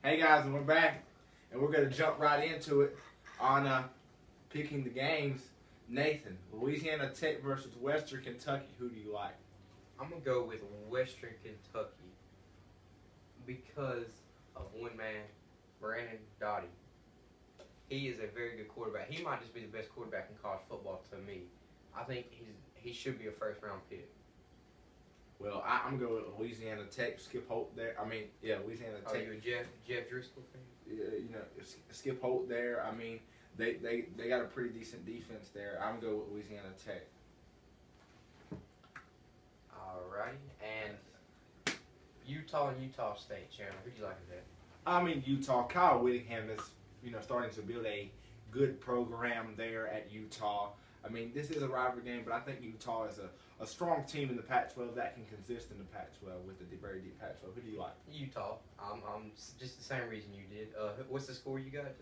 Hey guys, and we're back, and we're going to jump right into it on picking the games. Nathan, Louisiana Tech versus Western Kentucky. Who do you like? I'm going to go with Western Kentucky because of one man, Brandon Doughty. He is a very good quarterback. He might just be the best quarterback in college football to me. I think he should be a first-round pick. Well, I'm going to go with Louisiana Tech. Skip Holt there. Louisiana Tech. Are you a Jeff Driscoll fan? Skip Holt there. They got a pretty decent defense there. I'm going to go with Louisiana Tech. All right. And Utah and Utah State, Chandler. Who do you like in that? Utah. Kyle Whittingham is starting to build a good program there at Utah. This is a rivalry game, but I think Utah is a strong team in the Pac-12 that can consist in the Pac-12 with a very deep Pac-12. Who do you like? Utah. I'm just the same reason you did. What's the score you got?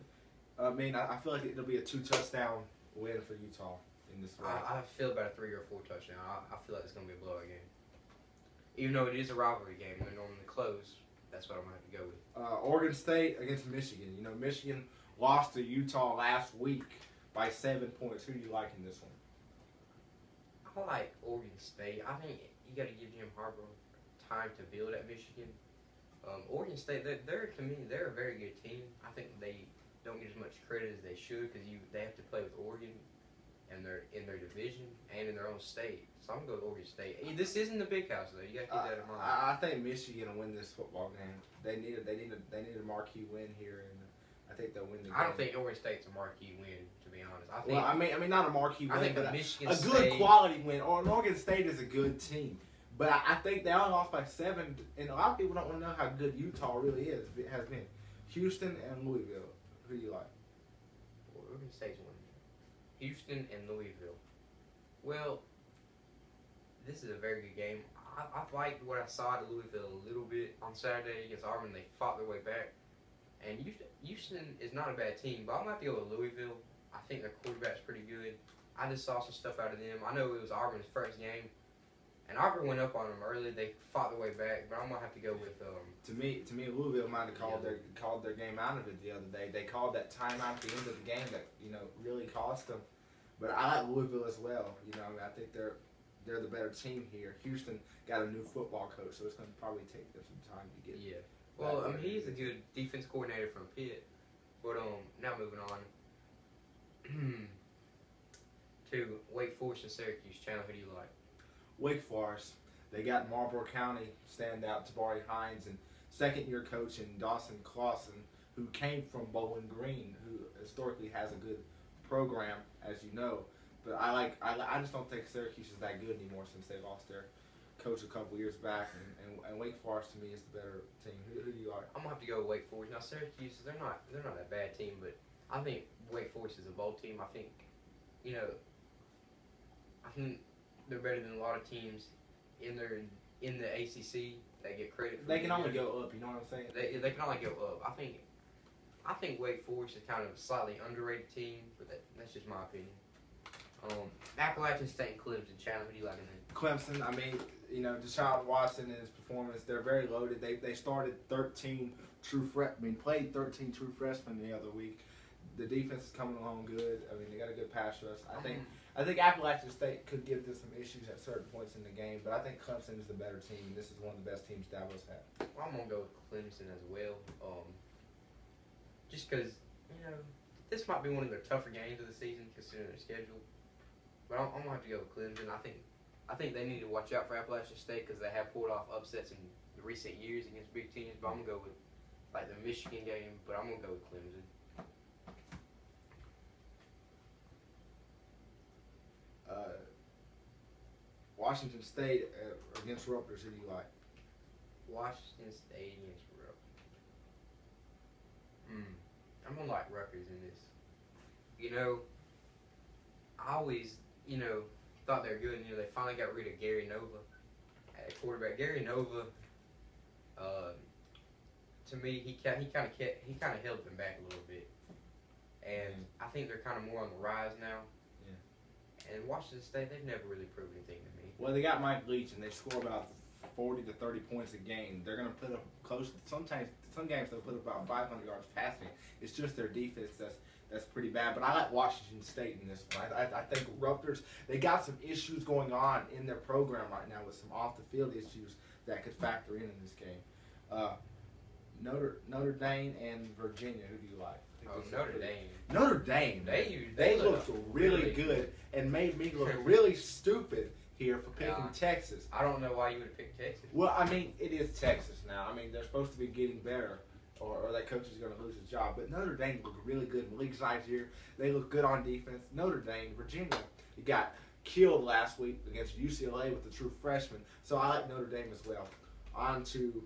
I feel like it'll be a 2-touchdown win for Utah in this race. I feel about a 3 or 4 touchdown. I feel like it's going to be a blowout game. Even though it is a rivalry game, they're normally close. That's what I'm going to have to go with. Oregon State against Michigan. Michigan lost to Utah last week by 7 points. Who do you like in this one? I like Oregon State. I think you got to give Jim Harbaugh time to build at Michigan. Oregon State, to me, they're a very good team. I think they don't get as much credit as they should because they have to play with Oregon, and they're in their division and in their own state. So I'm gonna go with Oregon State. This isn't the big house though. You got to keep that in mind. I think Michigan will win this football game. They need a marquee win here, and I think they'll win the game. I don't think Oregon State's a marquee win, to be honest. Not a marquee win, but Michigan a good quality win. Oregon State is a good team, but I think they only lost by 7, and a lot of people don't want to know how good Utah really has been. Houston and Louisville. Who do you like? Well, Oregon State's one. Houston and Louisville. Well, this is a very good game. I liked what I saw at Louisville a little bit on Saturday against Auburn. They fought their way back. And Houston is not a bad team, but I'm going to have to go with Louisville. I think their quarterback's pretty good. I just saw some stuff out of them. I know it was Auburn's first game, and Auburn went up on them early. They fought their way back, but I'm going to have to go with To me, Louisville might have called their game out of it the other day. They called that timeout at the end of the game that really cost them. But I like Louisville as well. I think they're the better team here. Houston got a new football coach, so it's going to probably take them some time to get. Yeah. Well, he's a good defense coordinator from Pitt. But now moving on to Wake Forest and Syracuse. Chandler, who do you like? Wake Forest. They got Marlboro County standout Tabari Hines and second-year coach in Dawson Clausen, who came from Bowling Green, who historically has a good program, as you know. But I just don't think Syracuse is that good anymore since they lost their coach a couple years back, and Wake Forest to me is the better team. Who do you like? I'm gonna have to go with Wake Forest. Now Syracuse, they're not a bad team, but I think Wake Forest is a bowl team. I think they're better than a lot of teams in the ACC that get credit for. They can only go up. You know what I'm saying? They can only go up. I think Wake Forest is kind of a slightly underrated team, but that's just my opinion. Appalachian State and Clemson. Chandler, who do you like in that? Clemson, Deshaun Watson and his performance, they're very loaded. They started 13 played 13 true freshmen the other week. The defense is coming along good. They got a good pass rush. I think Appalachian State could give them some issues at certain points in the game, but I think Clemson is the better team, and this is one of the best teams Davos had. Well, I'm going to go with Clemson as well. Just because, this might be one of their tougher games of the season considering their schedule. But I'm going to have to go with Clemson. I think they need to watch out for Appalachian State because they have pulled off upsets in the recent years against big teams. But I'm going to go with the Michigan game, but I'm going to go with Clemson. Washington State against Rutgers. Who do you like? Washington State against Rutgers. I'm going to like Rutgers in this. I always, thought they were good. They finally got rid of Gary Nova at quarterback. Gary Nova, to me, he kind of held them back a little bit, and I think they're kind of more on the rise now. Yeah. And Washington State, they've never really proved anything to me. Well, they got Mike Leach, and they score about 40 to 30 points a game. They're going to put up close. Sometimes, some games they'll put up about 500 yards passing. It's just their defense that's pretty bad. But I like Washington State in this one. I think Rutgers, they got some issues going on in their program right now with some off the field issues that could factor in this game. Notre Dame and Virginia. Who do you like? Oh, Notre Dame. Notre Dame. They looked really good and made me look really stupid here for picking Texas. I don't know why you would pick Texas. Well, I mean, it is Texas now. I mean, they're supposed to be getting better, or that coach is going to lose his job. But Notre Dame looked really good. Malik Zaire, they look good on defense. Notre Dame, Virginia, you got killed last week against UCLA with the true freshman. So I like Notre Dame as well. On to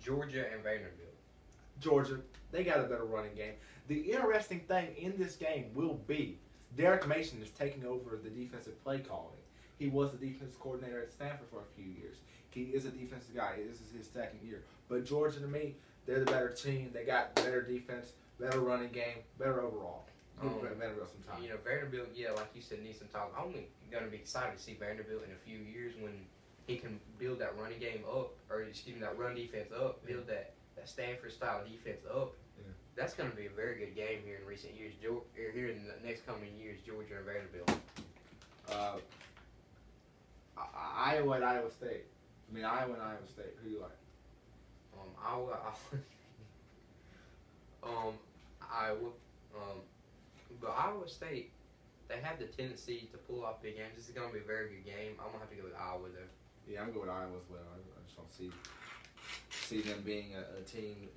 Georgia and Vanderbilt. Georgia, they got a better running game. The interesting thing in this game will be Derek Mason is taking over the defensive play calling. He was the defensive coordinator at Stanford for a few years. He is a defensive guy. This is his second year. But Georgia, to me, they're the better team. They got better defense, better running game, better overall. Vanderbilt sometime. You know, Vanderbilt, yeah, like you said, needs some time. I'm going to be excited to see Vanderbilt in a few years when he can build that running game up, or excuse me, that run defense up, build that Stanford-style defense up. Yeah. That's going to be a very good game here in recent years. Here in the next coming years, Georgia and Vanderbilt. Iowa and Iowa State. Iowa and Iowa State. Who do you like? Iowa. But Iowa State, they have the tendency to pull off big games. This is going to be a very good game. I'm going to have to go with Iowa, though. Yeah, I'm going with Iowa as well. I just don't see them being a team,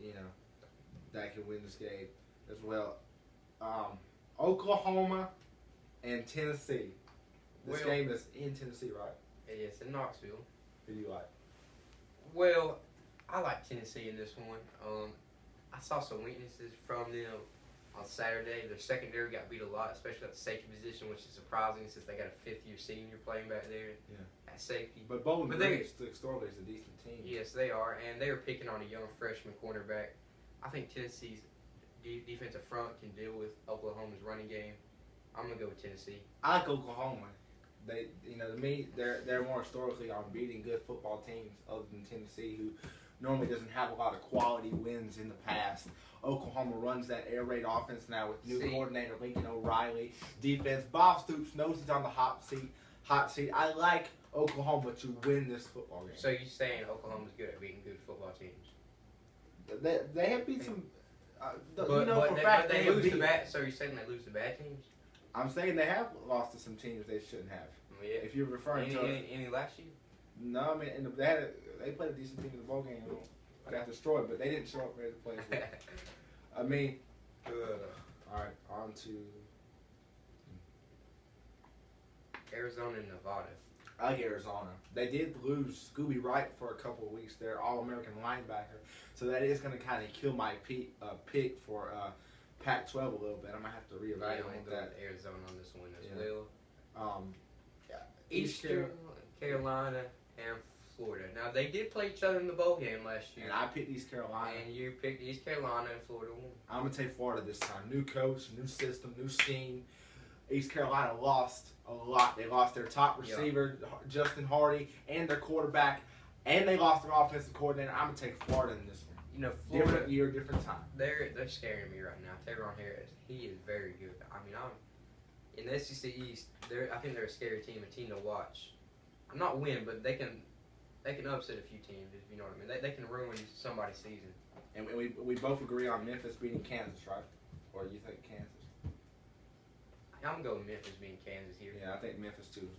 that can win this game as well. Oklahoma and Tennessee. This game is in Tennessee, right? It's in Knoxville. Who do you like? Well, I like Tennessee in this one. I saw some weaknesses from them on Saturday. Their secondary got beat a lot, especially at the safety position, which is surprising since they got a fifth-year senior playing back there at safety. But Bowling Green historically is a decent team. Yes, they are, and they were picking on a young freshman cornerback. I think Tennessee's defensive front can deal with Oklahoma's running game. I'm gonna go with Tennessee. I like Oklahoma. They, to me, they're more historically on beating good football teams other than Tennessee, who normally doesn't have a lot of quality wins in the past. Oklahoma runs that air raid offense now with new coordinator Lincoln O'Reilly. Defense, Bob Stoops knows he's on the hot seat. I like Oklahoma to win this football game. So you're saying Oklahoma's good at beating good football teams? They have beat some. But they lose to bad. So you're saying they lose to bad teams? I'm saying they have lost to some teams they shouldn't have. Yeah. If you're referring to any last year? No, they played a decent team in the bowl game. Got destroyed, but they didn't show up ready to play as well. All right, on to Arizona and Nevada. I like Arizona. They did lose Scooby Wright for a couple of weeks. Their All-American linebacker, so that is going to kind of kill my pick for Pac-12 a little bit. I'm gonna have to reevaluate that. Arizona on this one as well. Eastern Carolina and Florida. Now they did play each other in the bowl game last year. And I picked East Carolina. And you picked East Carolina and Florida won. I'm gonna take Florida this time. New coach, new system, new scheme. East Carolina lost a lot. They lost their top receiver, Justin Hardy, and their quarterback, and they lost their offensive coordinator. I'm gonna take Florida in this one. Florida, different year, different time. They're scaring me right now. Teron Harris, he is very good. I'm in the SEC East. I think they're a scary team, a team to watch. I'm not win, but they can upset a few teams, if you know what I mean. They can ruin somebody's season. And we both agree on Memphis beating Kansas, right? Or you think Kansas? I'm going Memphis beating Kansas here. Yeah, I think Memphis too as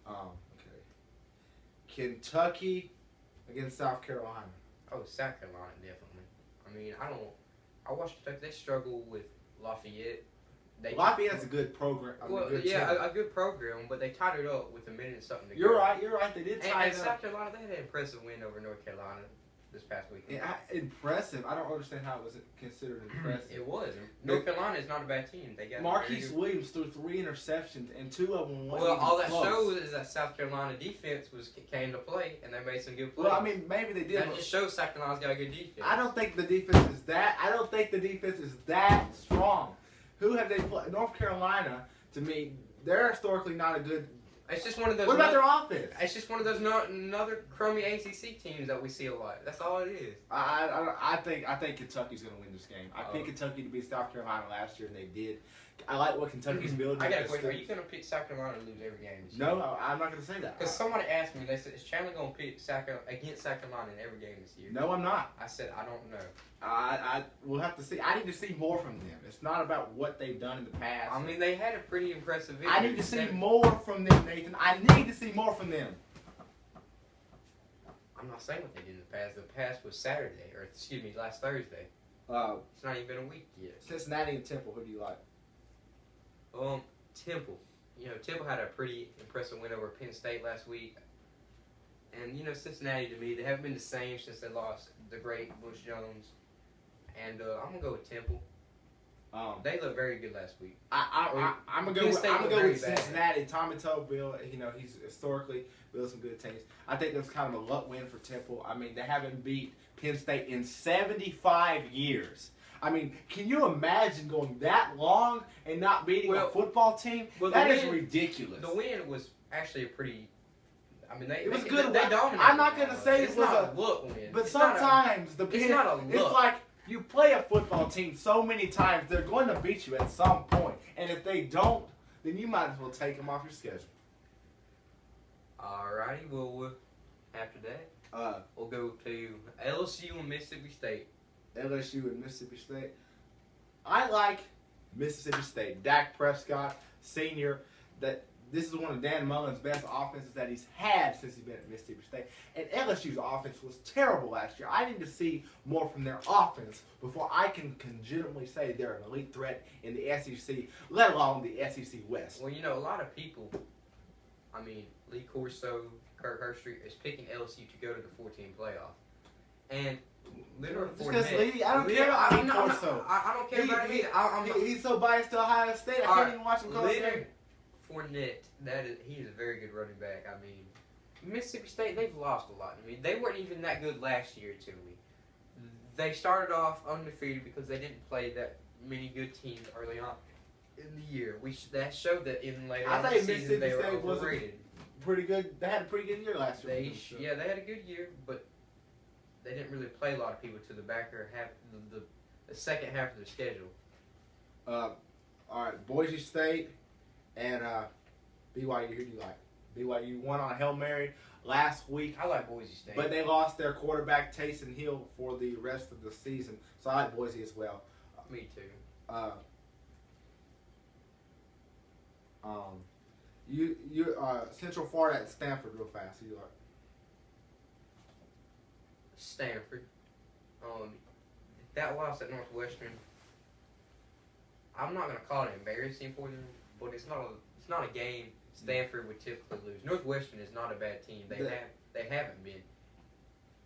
well. Okay. Kentucky against South Carolina. Oh, South Carolina, definitely. I watched Kentucky. They struggle with Lafayette. Lafayette's a good program. A good program, but they tied it up with a minute and something to go. You're right. They did tie it up. And South Carolina, they had an impressive win over North Carolina this past week. Impressive. I don't understand how it was considered impressive. It was. North Carolina is not a bad team. They got Marquise Williams threw 3 interceptions, and 2 of them went all that close. shows is that South Carolina defense came to play, and they made some good plays. Well, maybe they did. That just shows South Carolina's got a good defense. I don't think the defense is that. I don't think the defense is that strong. Who have they played? North Carolina, to me, they're historically not a good It's just one of those. What about their offense? It's just one of those another crummy ACC teams that we see a lot. That's all it is. I think Kentucky's going to win this game. I picked Kentucky to beat South Carolina last year, and they did. I like what Kentucky's building. I got a question. Are you going to pick South Carolina to lose every game this year? No, I'm not going to say that. Because somebody asked me, they said, is Chandler going to pick against South Carolina in every game this year? No, I'm not. I said, I don't know. We'll have to see. I need to see more from them. It's not about what they've done in the past. I mean, they had a pretty impressive victory. I need to see more from them, Nathan. I need to see more from them. I'm not saying what they did in the past. The past was Saturday, or excuse me, last Thursday. It's not even been a week yet. Cincinnati and Temple, who do you like? Temple. Temple had a pretty impressive win over Penn State last week. And, Cincinnati, to me, they haven't been the same since they lost the great Bush Jones. And I'm going to go with Temple. They looked very good last week. I'm going to go with Cincinnati. Tommy Tuberville, he's historically built some good teams. I think that's kind of a luck win for Temple. I mean, they haven't beat Penn State in 75 years. I mean, can you imagine going that long and not beating a football team? That is ridiculous. The win was actually a pretty... I mean, it was good. They dominated. I'm not going to say it was not a look win. But sometimes it's not a look. It's like you play a football team so many times, they're going to beat you at some point. And if they don't, then you might as well take them off your schedule. Alrighty, well, after that, we'll go to LSU and Mississippi State. LSU and Mississippi State. I like Mississippi State. Dak Prescott, senior. This is one of Dan Mullen's best offenses that he's had since he's been at Mississippi State. And LSU's offense was terrible last year. I need to see more from their offense before I can legitimately say they're an elite threat in the SEC, let alone the SEC West. Well, a lot of people, Lee Corso, Kirk Herbstreit, is picking LSU to go to the 14 playoff. And Leonard Fournette, I don't care about Lee Corso. I don't care about him. He's so biased to Ohio State, I can't even watch him close. Leonard Fournette, he is a very good running back. Mississippi State, they've lost a lot. They weren't even that good last year to me. They started off undefeated because they didn't play that many good teams early on in the year. That showed that in later on in the season they were overrated. Pretty good. They had a pretty good year last year. They had a good year, but they didn't really play a lot of people to the back half, the second half of their schedule. All right, Boise State and BYU. Who do you like? BYU won on a Hail Mary last week. I like Boise State. But they lost their quarterback, Taysom Hill, for the rest of the season. So I like Boise as well. Me too. Central Florida at Stanford real fast. Who do you like? Stanford. That loss at Northwestern, I'm not going to call it embarrassing for them, but it's not a game Stanford would typically lose. Northwestern is not a bad team. They haven't been.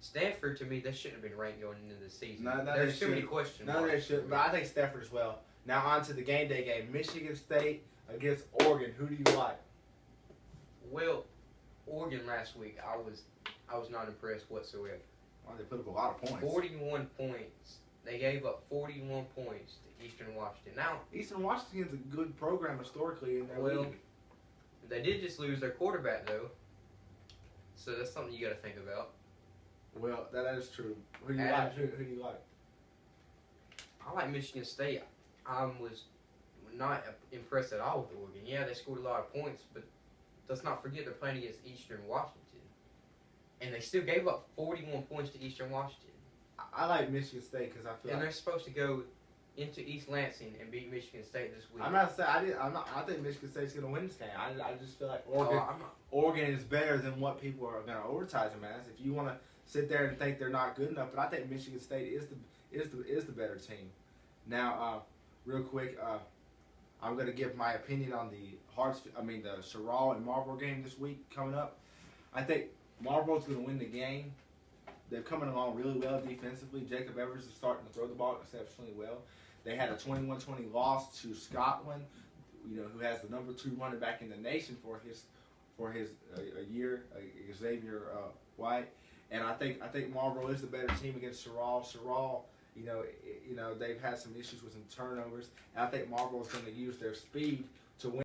Stanford, to me, they shouldn't have been ranked going into the season. There's too many questions. No, they shouldn't. But I think Stanford as well. Now on to the game day game. Michigan State against Oregon. Who do you like? Well, Oregon last week, I was not impressed whatsoever. Well, they put up a lot of points. 41 points. They gave up 41 points to Eastern Washington. Now, Eastern Washington's a good program historically in their league. They did just lose their quarterback though, so that's something you got to think about. Well, that is true. Who do you like? Who do you like? I like Michigan State. I was not impressed at all with Oregon. Yeah, they scored a lot of points, but let's not forget they're playing against Eastern Washington. And they still gave up 41 points to Eastern Washington. I like Michigan State because I feel they're supposed to go into East Lansing and beat Michigan State this week. I'm not saying I think Michigan State's going to win this game. I just feel like Oregon is better than what people are going to advertise them as. If you want to sit there and think they're not good enough, but I think Michigan State is the better team. Now, real quick, I'm going to give my opinion on the Sherrall and Marlboro game this week coming up. I think Marlboro's going to win the game. They're coming along really well defensively. Jacob Evers is starting to throw the ball exceptionally well. They had a 21-20 loss to Scotland, who has the number 2 running back in the nation for his year, Xavier White. And I think Marlboro is the better team against Sherrall. Sherrall, they've had some issues with some turnovers. And I think Marlboro is going to use their speed to win.